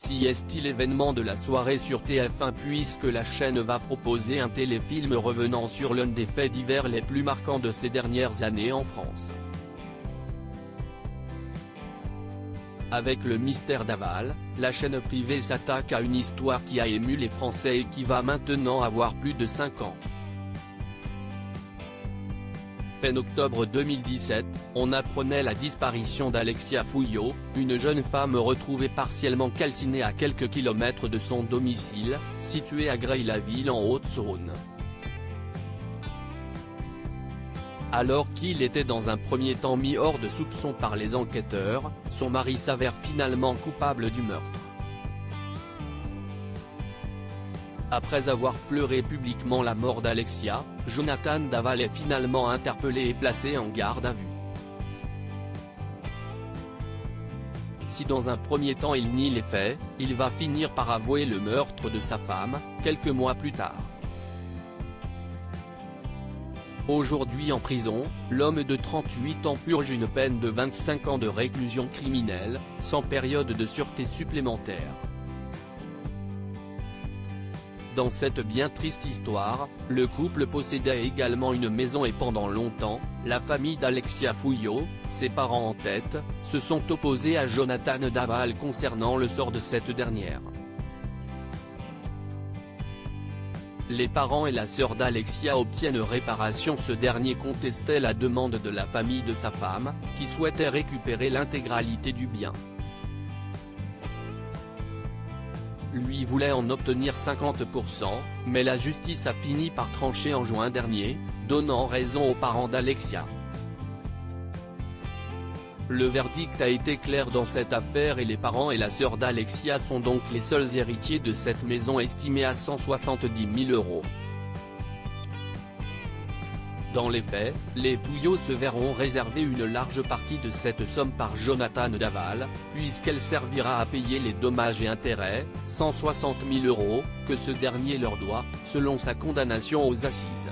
Si est l'événement de la soirée sur TF1 puisque la chaîne va proposer un téléfilm revenant sur l'un des faits divers les plus marquants de ces dernières années en France. Avec le mystère d'Aval, la chaîne privée s'attaque à une histoire qui a ému les Français et qui va maintenant avoir plus de 5 ans. En octobre 2017, on apprenait la disparition d'Alexia Fouillot, une jeune femme retrouvée partiellement calcinée à quelques kilomètres de son domicile, situé à Greuil-la-Ville en Haute-Saône. Alors qu'il était dans un premier temps mis hors de soupçon par les enquêteurs, son mari s'avère finalement coupable du meurtre. Après avoir pleuré publiquement la mort d'Alexia, Jonathan Daval est finalement interpellé et placé en garde à vue. Si dans un premier temps il nie les faits, il va finir par avouer le meurtre de sa femme, quelques mois plus tard. Aujourd'hui en prison, l'homme de 38 ans purge une peine de 25 ans de réclusion criminelle, sans période de sûreté supplémentaire. Dans cette bien triste histoire, le couple possédait également une maison et pendant longtemps, la famille d'Alexia Fouillot, ses parents en tête, se sont opposés à Jonathan Daval concernant le sort de cette dernière. Les parents et la sœur d'Alexia obtiennent réparation. Ce dernier contestait la demande de la famille de sa femme, qui souhaitait récupérer l'intégralité du bien. Lui voulait en obtenir 50%, mais la justice a fini par trancher en juin dernier, donnant raison aux parents d'Alexia. Le verdict a été clair dans cette affaire et les parents et la sœur d'Alexia sont donc les seuls héritiers de cette maison estimée à 170 000 €. Dans les faits, les Fouillot se verront réserver une large partie de cette somme par Jonathan Daval, puisqu'elle servira à payer les dommages et intérêts, 160 000 €, que ce dernier leur doit, selon sa condamnation aux assises.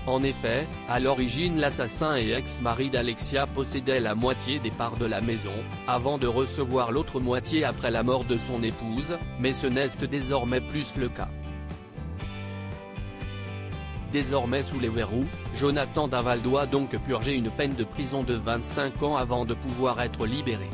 En effet, à l'origine l'assassin et ex-mari d'Alexia possédait la moitié des parts de la maison, avant de recevoir l'autre moitié après la mort de son épouse, mais ce n'est désormais plus le cas. Désormais sous les verrous, Jonathan Daval doit donc purger une peine de prison de 25 ans avant de pouvoir être libéré.